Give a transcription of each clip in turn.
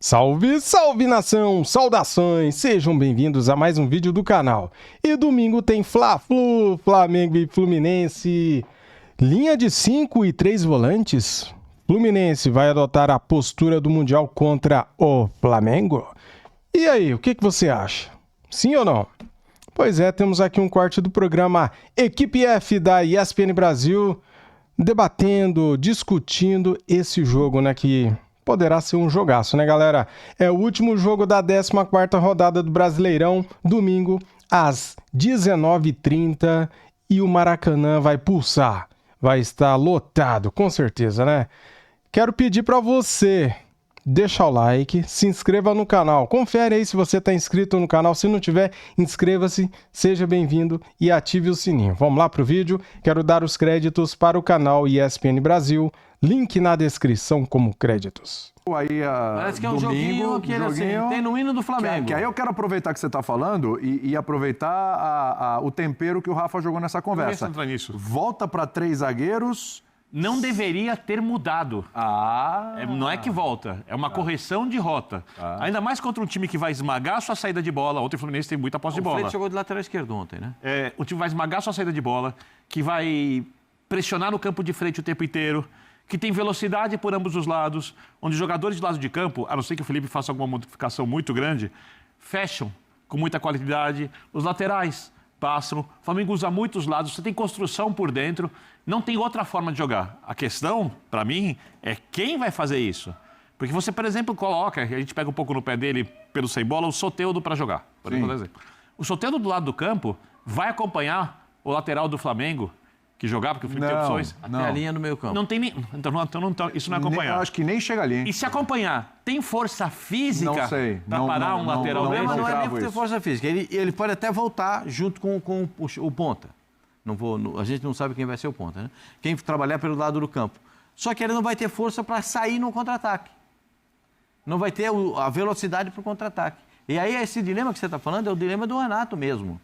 Salve, salve nação! Saudações! Sejam bem-vindos a mais um vídeo do canal. E domingo tem Fla-Flu, Flamengo e Fluminense. Linha de 5 e 3 volantes. Fluminense vai adotar a postura do Mundial contra o Flamengo? E aí, o que você acha? Sim ou não? Pois é, temos aqui um corte do programa Equipe F da ESPN Brasil, debatendo, discutindo esse jogo, né, que poderá ser um jogaço, né, galera? É o último jogo da 14ª rodada do Brasileirão, domingo, às 19h30, e o Maracanã vai pulsar. Vai estar lotado, com certeza, né? Quero pedir para você, deixa o like, se inscreva no canal. Confere aí se você está inscrito no canal. Se não tiver, inscreva-se, seja bem-vindo e ative o sininho. Vamos lá para o vídeo. Quero dar os créditos para o canal ESPN Brasil. Link na descrição como créditos. Aí, parece que é um joguinho que tem no hino do Flamengo. Que aí eu quero aproveitar que você está falando e aproveitar o tempero que o Rafa jogou nessa conversa. Entrar nisso. Volta para 3 zagueiros. Não deveria ter mudado. Não é que volta, é uma correção de rota. Ainda mais contra um time que vai esmagar a sua saída de bola. Ontem o Fluminense tem muita posse de bola. O Fred jogou de lateral esquerdo ontem, né? O time vai esmagar a sua saída de bola, que vai pressionar no campo de frente o tempo inteiro, que tem velocidade por ambos os lados, onde os jogadores de lado de campo, a não ser que o Felipe faça alguma modificação muito grande, fecham com muita qualidade. Os laterais passam, o Flamengo usa muitos lados, você tem construção por dentro, não tem outra forma de jogar. A questão, para mim, é quem vai fazer isso. Porque você, por exemplo, coloca, a gente pega um pouco no pé dele pelo sem bola, o Soteldo para jogar, por exemplo. O Soteldo do lado do campo vai acompanhar o lateral do Flamengo, que jogar, porque o Felipe tem opções. Até a linha no meio campo. Não tem nem... Então, isso não é acompanhar. Eu acho que nem chega ali, hein? E se acompanhar, tem força física para parar um lateral desse? Não é nem ter força física. Ele pode até voltar junto com o ponta. A gente não sabe quem vai ser o ponta, né? Quem trabalhar pelo lado do campo. Só que ele não vai ter força para sair no contra-ataque. Não vai ter a velocidade para o contra-ataque. E aí esse dilema que você está falando é o dilema do Renato mesmo.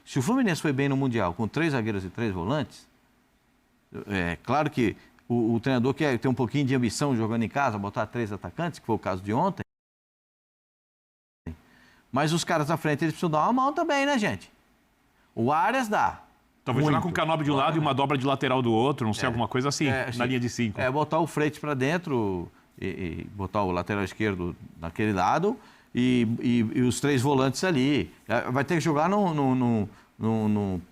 Se o Fluminense foi bem no Mundial com 3 zagueiros e 3 volantes, é claro que o treinador quer ter um pouquinho de ambição jogando em casa, botar 3 atacantes, que foi o caso de ontem. Mas os caras à frente, eles precisam dar uma mão também, né, gente? O Arias dá. Talvez jogar com o Canóbio de um lado e uma dobra de lateral do outro, não sei, alguma coisa assim, na linha de 5. Botar o Freitas para dentro e botar o lateral esquerdo naquele lado e os 3 volantes ali. Vai ter que jogar no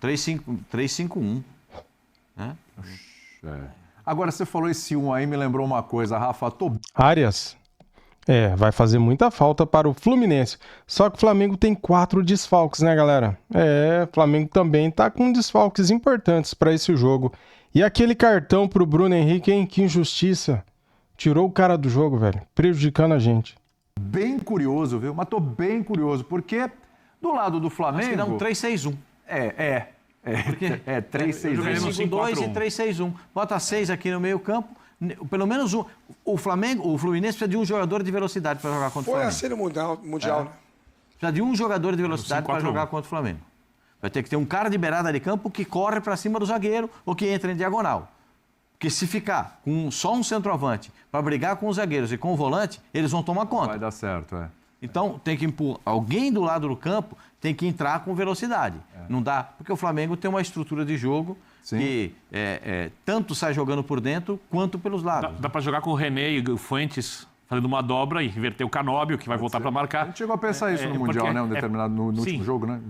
3-5-1. Né? Agora, você falou esse 1 aí, me lembrou uma coisa, Rafa. Arias. Vai fazer muita falta para o Fluminense. Só que o Flamengo tem 4 desfalques, né, galera? O Flamengo também tá com desfalques importantes para esse jogo. E aquele cartão pro Bruno Henrique, hein? Que injustiça. Tirou o cara do jogo, velho. Prejudicando a gente. Bem curioso, viu? Mas tô bem curioso, porque do lado do Flamengo... Acho que dá um 3-6-1. 3-6-1. 5-2 e 3-6-1. Bota 6 aqui no meio campo. Pelo menos o Fluminense precisa de um jogador de velocidade para jogar contra o Flamengo. Foi assim no Mundial, né? Precisa de um jogador de velocidade para jogar contra o Flamengo. Vai ter que ter um cara de beirada de campo que corre para cima do zagueiro ou que entra em diagonal. Porque se ficar com só um centroavante para brigar com os zagueiros e com o volante, eles vão tomar conta. Vai dar certo, Então, tem que impor. Alguém do lado do campo tem que entrar com velocidade. Não dá, porque o Flamengo tem uma estrutura de jogo que tanto sai jogando por dentro quanto pelos lados. Dá para jogar com o René e o Fuentes fazendo uma dobra e inverter o Canóbio, que vai voltar para marcar. A gente chegou a pensar isso no Mundial, né? No último jogo, né?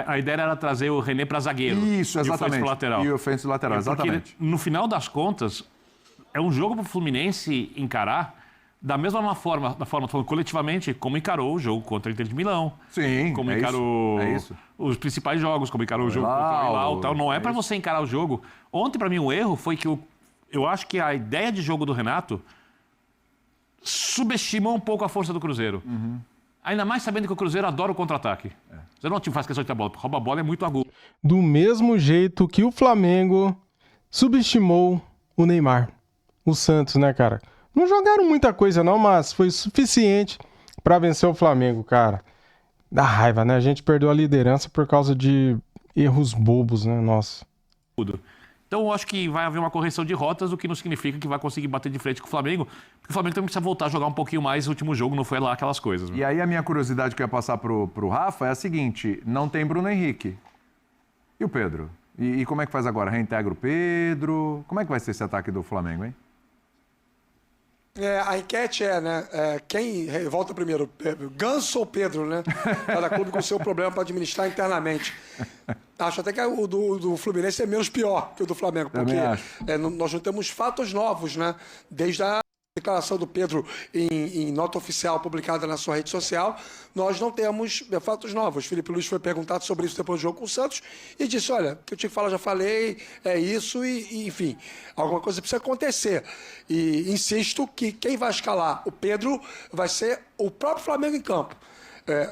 A ideia era trazer o René para zagueiro. Isso, exatamente. E o Fuentes para lateral. E o Fuentes lateral, exatamente. No final das contas, é um jogo para o Fluminense encarar da mesma forma, coletivamente, como encarou o jogo contra o Inter de Milão. Sim, como encarou os principais jogos, como encarou o jogo contra o Hilal, tal. Não é para você encarar o jogo. Ontem, para mim, um erro foi que eu acho que a ideia de jogo do Renato subestimou um pouco a força do Cruzeiro. Ainda mais sabendo que o Cruzeiro adora o contra-ataque. Você não faz questão de ter bola, porque rouba a bola é muito agudo. Do mesmo jeito que o Flamengo subestimou o Neymar. O Santos, né, cara? Não jogaram muita coisa não, mas foi suficiente para vencer o Flamengo, cara. Dá raiva, né? A gente perdeu a liderança por causa de erros bobos, né? Nossa. Então, eu acho que vai haver uma correção de rotas, o que não significa que vai conseguir bater de frente com o Flamengo, porque o Flamengo também precisa voltar a jogar um pouquinho mais. O último jogo não foi lá aquelas coisas. E aí a minha curiosidade que eu ia passar pro Rafa é a seguinte, não tem Bruno Henrique. E o Pedro? E como é que faz agora? Reintegra o Pedro? Como é que vai ser esse ataque do Flamengo, hein? A enquete né? Quem volta primeiro, Ganso ou Pedro, né? Cada clube com o seu problema para administrar internamente. Acho até que o do Fluminense é menos pior que o do Flamengo, porque nós não temos fatos novos, né? Desde a declaração do Pedro em nota oficial publicada na sua rede social, nós não temos fatos novos. Felipe Luiz foi perguntado sobre isso depois do jogo com o Santos e disse, olha, o que eu tinha que falar já falei, é isso e enfim, alguma coisa precisa acontecer. E insisto que quem vai escalar o Pedro vai ser o próprio Flamengo em campo.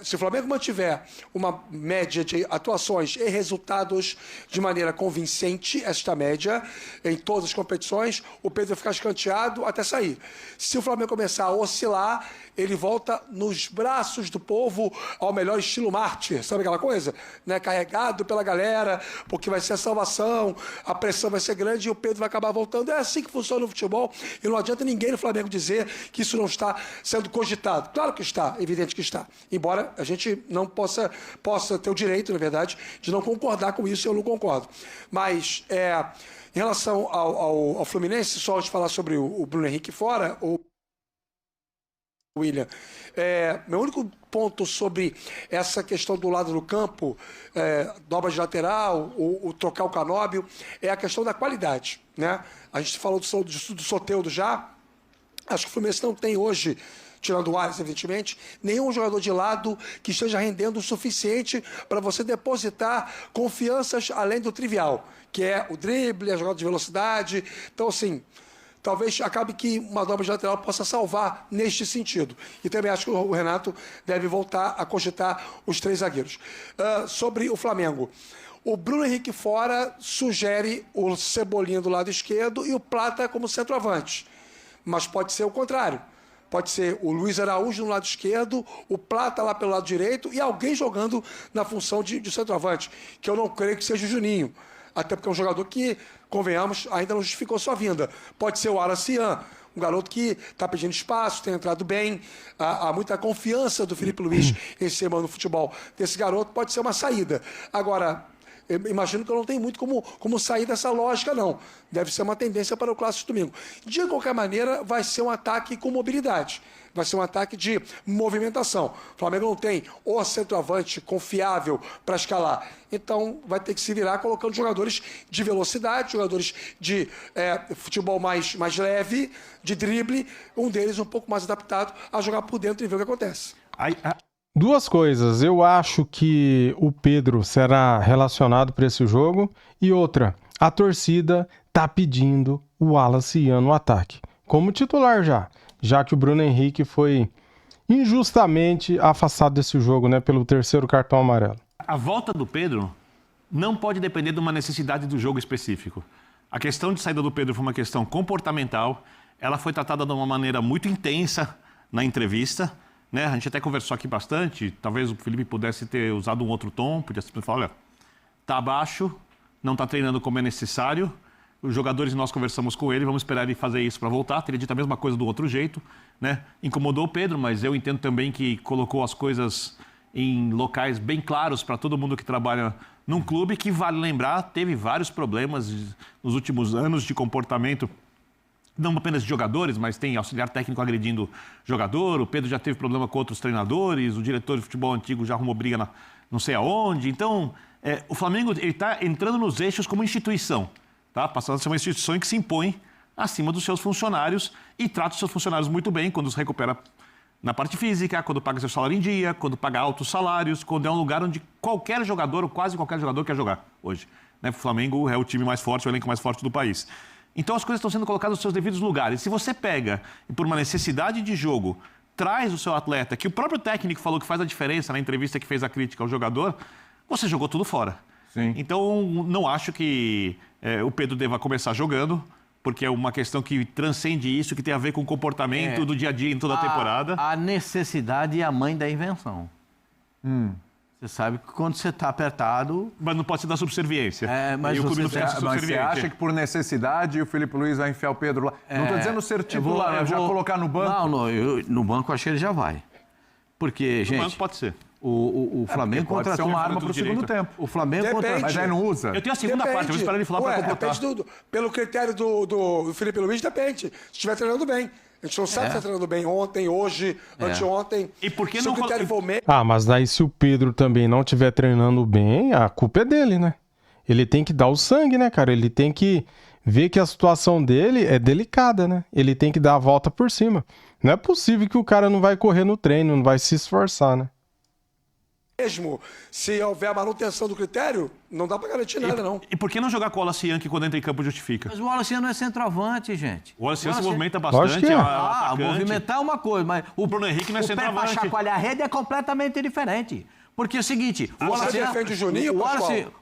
Se o Flamengo mantiver uma média de atuações e resultados de maneira convincente, esta média, em todas as competições, o Pedro vai ficar escanteado até sair. Se o Flamengo começar a oscilar, ele volta nos braços do povo ao melhor estilo mártir, sabe aquela coisa? Né? Carregado pela galera, porque vai ser a salvação, a pressão vai ser grande e o Pedro vai acabar voltando. É assim que funciona o futebol e não adianta ninguém no Flamengo dizer que isso não está sendo cogitado. Claro que está, evidente que está. Embora a gente não possa ter o direito, na verdade, de não concordar com isso, eu não concordo. Mas, em relação ao Fluminense, só antes de falar sobre o Bruno Henrique fora, o William, meu único ponto sobre essa questão do lado do campo, dobra de lateral, o trocar o Canóbio, é a questão da qualidade, né? A gente falou do Soteldo já, acho que o Fluminense não tem hoje, tirando o Ares, evidentemente, nenhum jogador de lado que esteja rendendo o suficiente para você depositar confianças além do trivial, que é o drible, a jogada de velocidade. Então, assim, talvez acabe que uma dobra de lateral possa salvar neste sentido. E também acho que o Renato deve voltar a cogitar os 3 zagueiros. Sobre o Flamengo, o Bruno Henrique fora sugere o Cebolinha do lado esquerdo e o Plata como centroavante. Mas pode ser o contrário. Pode ser o Luiz Araújo no lado esquerdo, o Plata lá pelo lado direito e alguém jogando na função de centroavante, que eu não creio que seja o Juninho. Até porque é um jogador que, convenhamos, ainda não justificou sua vinda. Pode ser o Aracian, um garoto que está pedindo espaço, tem entrado bem. Há muita confiança do Felipe Luiz em cima do futebol desse garoto, pode ser uma saída. Agora, eu imagino que eu não tenho muito como sair dessa lógica, não. Deve ser uma tendência para o Clássico domingo. De qualquer maneira, vai ser um ataque com mobilidade. Vai ser um ataque de movimentação. O Flamengo não tem o centroavante confiável para escalar. Então, vai ter que se virar colocando jogadores de velocidade, jogadores de futebol mais leve, de drible, um deles um pouco mais adaptado a jogar por dentro e ver o que acontece. Duas coisas. Eu acho que o Pedro será relacionado para esse jogo. E outra, a torcida tá pedindo o Wallace Ian no ataque. Como titular já que o Bruno Henrique foi injustamente afastado desse jogo, né, pelo 3º cartão amarelo. A volta do Pedro não pode depender de uma necessidade do jogo específico. A questão de saída do Pedro foi uma questão comportamental. Ela foi tratada de uma maneira muito intensa na entrevista. Né? A gente até conversou aqui bastante, talvez o Felipe pudesse ter usado um outro tom, podia simplesmente falar, olha, tá abaixo, não tá treinando como é necessário, os jogadores, nós conversamos com ele, vamos esperar ele fazer isso para voltar, teria dito a mesma coisa do outro jeito, né? Incomodou o Pedro, mas eu entendo também que colocou as coisas em locais bem claros para todo mundo que trabalha num clube que, vale lembrar, teve vários problemas nos últimos anos de comportamento, não apenas de jogadores, mas tem auxiliar técnico agredindo jogador, o Pedro já teve problema com outros treinadores, o diretor de futebol antigo já arrumou briga não sei aonde. Então, o Flamengo está entrando nos eixos como instituição, tá? Passando a ser uma instituição que se impõe acima dos seus funcionários e trata os seus funcionários muito bem quando os recupera na parte física, quando paga seu salário em dia, quando paga altos salários, quando é um lugar onde qualquer jogador, ou quase qualquer jogador, quer jogar hoje. Né? O Flamengo é o time mais forte, o elenco mais forte do país. Então as coisas estão sendo colocadas nos seus devidos lugares. Se você pega e por uma necessidade de jogo traz o seu atleta, que o próprio técnico falou que faz a diferença na entrevista que fez a crítica ao jogador, você jogou tudo fora. Sim. Então não acho que o Pedro deva começar jogando, porque é uma questão que transcende isso, que tem a ver com o comportamento do dia a dia em toda a temporada. A necessidade é a mãe da invenção. Você sabe que quando você está apertado... Mas não pode ser da subserviência. Mas e o clube não pode ser Mas você subserviente. acha que por necessidade o Felipe Luiz vai enfiar o Pedro lá? Não estou dizendo ser titular, já colocar no banco. Não, no banco eu acho que ele já vai. Porque, gente... No banco pode ser. O Flamengo pode ser contratou... uma arma para o segundo tempo. O Flamengo contratou... Mas aí não usa. Eu tenho a segunda parte, eu vou esperar ele falar para completar. Depende pelo critério do Felipe Luiz, depende. Se estiver treinando bem. A gente não sabe se está treinando bem ontem, hoje, anteontem. E por que se não o critério for meio... Mas daí se o Pedro também não estiver treinando bem, a culpa é dele, né? Ele tem que dar o sangue, né, cara? Ele tem que ver que a situação dele é delicada, né? Ele tem que dar a volta por cima. Não é possível que o cara não vai correr no treino, não vai se esforçar, né? Mesmo se houver manutenção do critério, não dá para garantir nada, não. E por que não jogar com o Wallace Ian, que quando entra em campo justifica? Mas o Wallace não é centroavante, gente. O Wallace Ian se movimenta Lógico bastante, que é. atacante. Movimentar é uma coisa, mas O Bruno Henrique não é o pé para centroavante. chacoalhar a rede é completamente diferente. Porque é o seguinte, o Wallace Você defende o Juninho,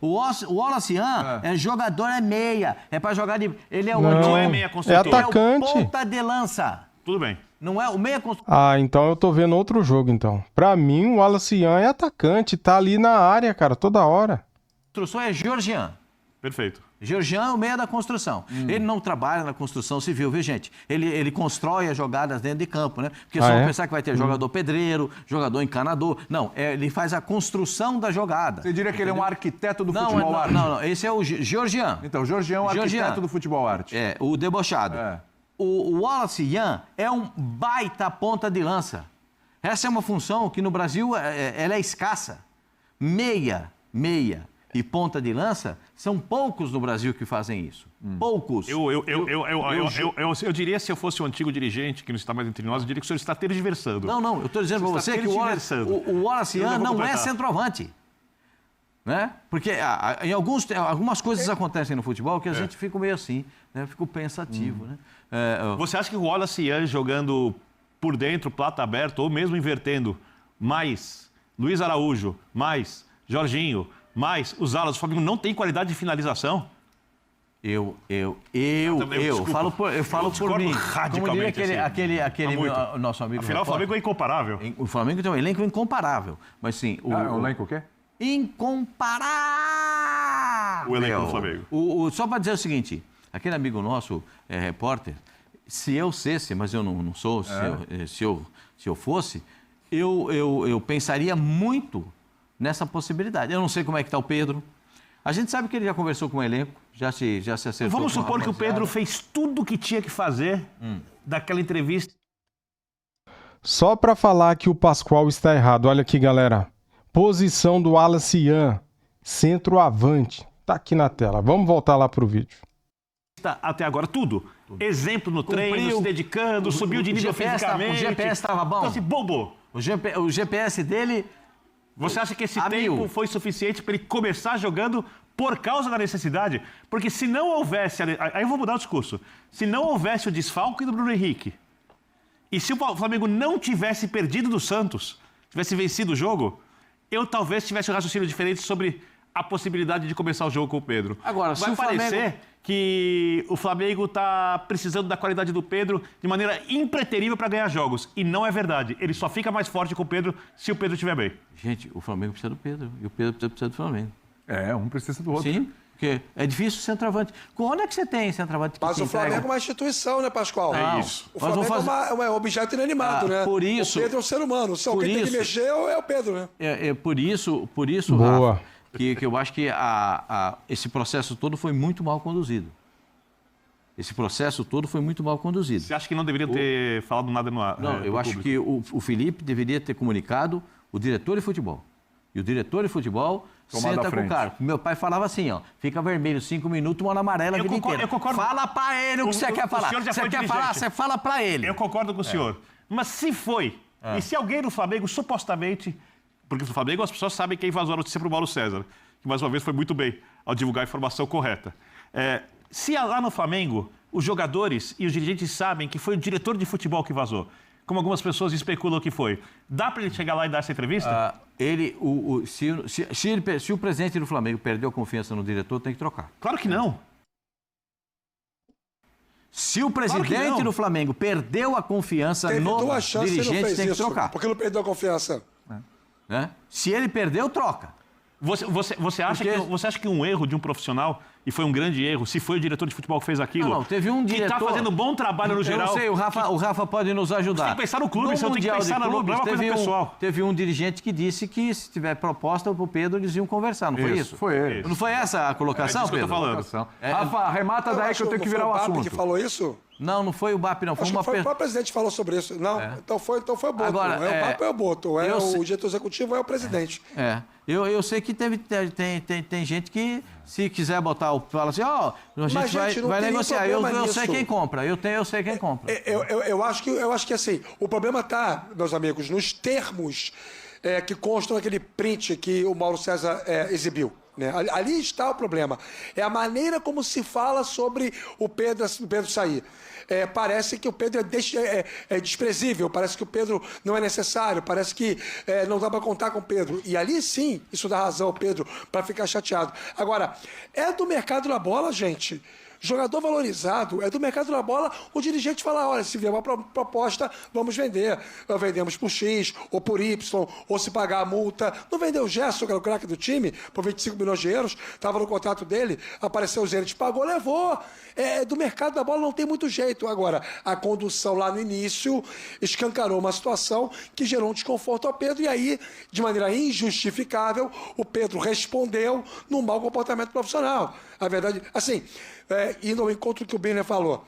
o Wallace Ian é jogador, é meia, é para jogar de... Ele é o Não, é meia é construtor. atacante. Ele é o ponta de lança. Tudo bem. Não é o meia construtor. Então eu tô vendo outro jogo, então. Pra mim, o Wallace Ian é atacante, tá ali na área, cara, toda hora. Construção é Georgian. Perfeito. Georgian é o meia da construção. Ele não trabalha na construção civil, viu, gente? Ele constrói as jogadas dentro de campo, né? Porque só pensar que vai ter jogador pedreiro, jogador encanador. Não, ele faz a construção da jogada. Você diria que ele é um arquiteto do futebol arte? Não, esse é o Georgian. Então, o Jorgião é um arquiteto do futebol arte. É, o debochado. O Wallace Ian é um baita ponta de lança. Essa é uma função que no Brasil ela é escassa. Meia e ponta de lança, são poucos no Brasil que fazem isso. Poucos. Eu diria, se eu fosse um antigo dirigente, que não está mais entre nós, eu diria que o senhor está tergiversando. Não, eu estou dizendo para você que o Wallace Ian não é centroavante. Né? Porque algumas coisas acontecem no futebol que a gente fica meio assim, né? Fica pensativo. Né? Você acha que o Wallace Ian jogando por dentro, plata aberto, ou mesmo invertendo, mais Luiz Araújo, mais Jorginho, mais os alas do Flamengo, não tem qualidade de finalização? Eu falo por mim. Como diria aquele nosso amigo. Afinal, o Flamengo é incomparável. O Flamengo tem um elenco incomparável. Mas sim. O elenco o quê? Incomparável! O elenco do Flamengo. Só para dizer o seguinte: aquele amigo nosso, repórter, se eu fosse, mas eu não sou, se eu fosse, eu pensaria muito nessa possibilidade. Eu não sei como é que está o Pedro. A gente sabe que ele já conversou com o elenco, já se acertou. Vamos supor que o Pedro fez tudo o que tinha que fazer daquela entrevista. Só pra falar que o Pascoal está errado. Olha aqui, galera. Posição do Wallace Ian, centroavante. Tá aqui na tela. Vamos voltar lá pro vídeo. Até agora, tudo. Exemplo no treino, se dedicando, subiu de nível fisicamente. O GPS estava bom. Então, assim, bobo. O GPS dele... Você acha que esse tempo foi suficiente para ele começar jogando por causa da necessidade? Porque se não houvesse... Aí eu vou mudar o discurso. Se não houvesse o desfalque do Bruno Henrique, e se o Flamengo não tivesse perdido do Santos, tivesse vencido o jogo, eu talvez tivesse um raciocínio diferente sobre a possibilidade de começar o jogo com o Pedro. Agora, vai parecer que o Flamengo está precisando da qualidade do Pedro de maneira impreterível para ganhar jogos. E não é verdade. Ele só fica mais forte com o Pedro se o Pedro estiver bem. Gente, o Flamengo precisa do Pedro e o Pedro precisa do Flamengo. Um precisa do outro. Sim, porque é difícil centroavante. Onde é que você tem centroavante? Mas o Flamengo é uma instituição, né, Pascoal? É isso. O Flamengo é um objeto inanimado, né? Por isso, o Pedro é um ser humano. Só quem tem que mexer é o Pedro, né? Por isso, Boa. Rafa, que eu acho que esse processo todo foi muito mal conduzido. Esse processo todo foi muito mal conduzido. Você acha que não deveria ter falado nada no ar? Não, eu acho que o Felipe deveria ter comunicado o diretor de futebol. E o diretor de futebol senta com o cara. Meu pai falava assim, ó, fica vermelho 5 minutos, uma amarela a vida inteira. Eu concordo. Fala pra ele o que você quer falar. Você quer falar, você fala pra ele. Eu concordo com o senhor. Mas se foi, e se alguém no Flamengo supostamente... Porque no Flamengo as pessoas sabem quem vazou a notícia para o Mauro César, que mais uma vez foi muito bem ao divulgar a informação correta. Se lá no Flamengo os jogadores e os dirigentes sabem que foi o diretor de futebol que vazou, como algumas pessoas especulam que foi, dá para ele chegar lá e dar essa entrevista? Se o presidente do Flamengo perdeu confiança no diretor, tem que trocar. Claro que não. Se o presidente do Flamengo perdeu a confiança no dirigente, tem que trocar. Por que não perdeu a confiança? Né? Se ele perdeu, troca. Você acha que um erro de um profissional, e foi um grande erro, se foi o diretor de futebol que fez aquilo, não, teve um diretor que está fazendo um bom trabalho no geral... Eu não sei, o Rafa pode nos ajudar. Você tem que pensar no clube, você não tem que pensar no clube, é uma coisa pessoal. Teve um dirigente que disse que se tiver proposta pro Pedro, eles iam conversar, não foi isso? Foi ele. Não foi essa a colocação, disso que eu tô Pedro? falando. Rafa, arremata daí que eu tenho que virar o assunto. Foi o BAP que falou isso? Não foi o BAP, não. Foi Acho uma que foi o próprio presidente que falou sobre isso. Não, então foi o Boto. Agora, O BAP é o Boto. O diretor executivo é o presidente. Eu sei que tem gente que, se quiser botar fala assim, a gente vai negociar. Eu sei quem compra. Eu sei quem compra. Eu acho que assim, o problema está, meus amigos, nos termos que constam naquele print que o Mauro César exibiu. Né? Ali está o problema. É a maneira como se fala sobre o Pedro sair. Parece que o Pedro é desprezível, parece que o Pedro não é necessário, parece que não dá para contar com o Pedro. E ali sim, isso dá razão ao Pedro para ficar chateado. Agora, é do mercado da bola, gente. Jogador valorizado, é do mercado da bola, o dirigente fala, olha, se vier uma proposta, vamos vender. Vendemos por X, ou por Y, ou se pagar a multa. Não vendeu o Gerson, que era o craque do time, por 25 milhões de euros, estava no contrato dele, apareceu o Zenit, pagou, levou. Do mercado da bola não tem muito jeito. Agora, a condução lá no início escancarou uma situação que gerou um desconforto ao Pedro, e aí, de maneira injustificável, o Pedro respondeu num mau comportamento profissional. A verdade, assim... indo ao encontro que o Birner falou,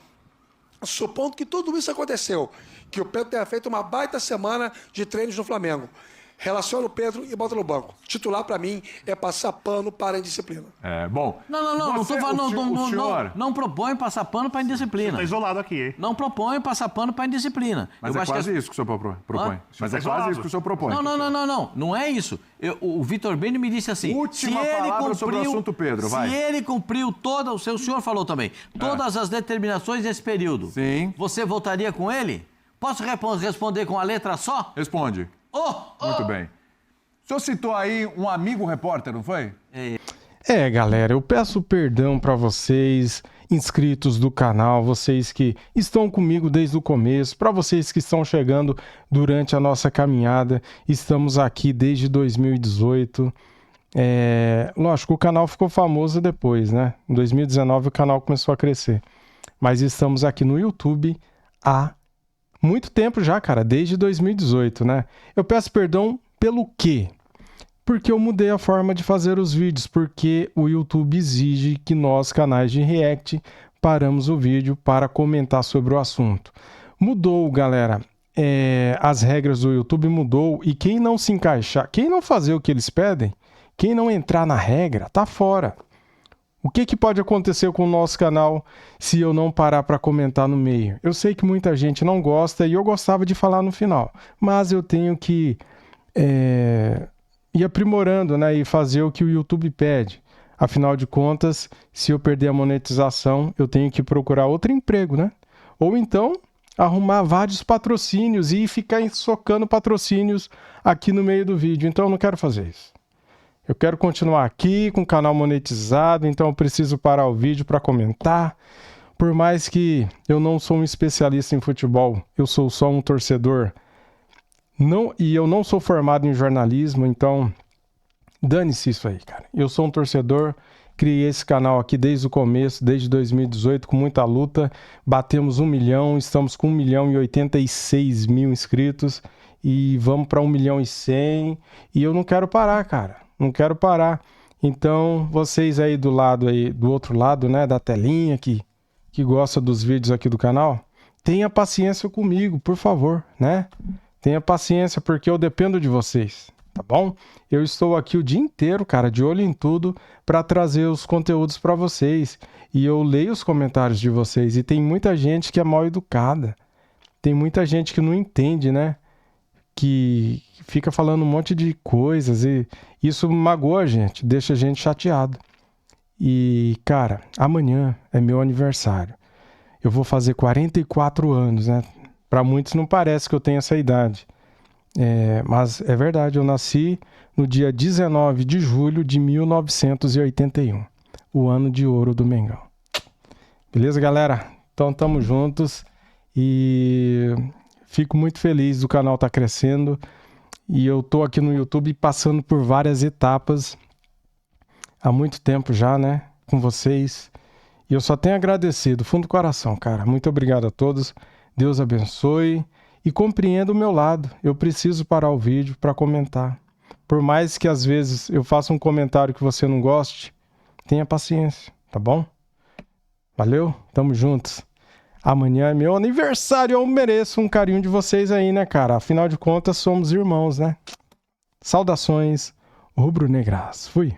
supondo que tudo isso aconteceu, que o Pedro tenha feito uma baita semana de treinos no Flamengo, relaciona o Pedro e bota no banco. Titular, para mim, é passar pano para a indisciplina. Bom. Não estou falando, não propõe passar pano para a indisciplina. Está isolado aqui, hein? Não propõe passar pano para a indisciplina. Mas é quase isso que o senhor propõe. Mas é quase isso que o senhor propõe. Não é isso. O Vitor Bini me disse assim, última palavra sobre o assunto, Pedro, vai. Se ele cumpriu o senhor falou também, todas as determinações desse período, sim, você votaria com ele? Posso responder com a letra só? Responde. Muito bem. O senhor citou aí um amigo repórter, não foi? Galera, eu peço perdão para vocês, inscritos do canal, vocês que estão comigo desde o começo, para vocês que estão chegando durante a nossa caminhada. Estamos aqui desde 2018. Lógico, o canal ficou famoso depois, né? Em 2019 o canal começou a crescer. Mas estamos aqui no YouTube há muito tempo já, cara, desde 2018, né? Eu peço perdão pelo quê? Porque eu mudei a forma de fazer os vídeos, porque o YouTube exige que nós, canais de react, paramos o vídeo para comentar sobre o assunto. Mudou, galera. As regras do YouTube mudou, e quem não se encaixar, quem não fazer o que eles pedem, quem não entrar na regra, tá fora. O que pode acontecer com o nosso canal se eu não parar para comentar no meio? Eu sei que muita gente não gosta e eu gostava de falar no final, mas eu tenho que ir aprimorando, né, e fazer o que o YouTube pede. Afinal de contas, se eu perder a monetização, eu tenho que procurar outro emprego, né? Ou então arrumar vários patrocínios e ficar socando patrocínios aqui no meio do vídeo. Então eu não quero fazer isso. Eu quero continuar aqui com o canal monetizado, então eu preciso parar o vídeo para comentar. Por mais que eu não sou um especialista em futebol, eu sou só um torcedor. E eu não sou formado em jornalismo, então dane-se isso aí, cara. Eu sou um torcedor, criei esse canal aqui desde o começo, desde 2018, com muita luta. Batemos 1 milhão, estamos com 1.086.000 inscritos e vamos para 1.100.000. E eu não quero parar, cara. Não quero parar. Então, vocês aí do outro lado, né, da telinha, que gosta dos vídeos aqui do canal, tenha paciência comigo, por favor, né? Tenha paciência, porque eu dependo de vocês, tá bom? Eu estou aqui o dia inteiro, cara, de olho em tudo, para trazer os conteúdos para vocês. E eu leio os comentários de vocês, e tem muita gente que é mal educada. Tem muita gente que não entende, né? Que fica falando um monte de coisas, e isso magoa a gente, deixa a gente chateado. E, cara, amanhã é meu aniversário. Eu vou fazer 44 anos, né? Para muitos não parece que eu tenho essa idade. Mas é verdade, eu nasci no dia 19 de julho de 1981. O ano de ouro do Mengão. Beleza, galera? Então, tamo juntos. E fico muito feliz do canal estar crescendo. E eu tô aqui no YouTube passando por várias etapas há muito tempo já, né? Com vocês. E eu só tenho a agradecer do fundo do coração, cara. Muito obrigado a todos. Deus abençoe. E compreenda o meu lado. Eu preciso parar o vídeo para comentar. Por mais que às vezes eu faça um comentário que você não goste, tenha paciência, tá bom? Valeu? Tamo juntos. Amanhã é meu aniversário, eu mereço um carinho de vocês aí, né, cara? Afinal de contas, somos irmãos, né? Saudações rubro-negras. Fui.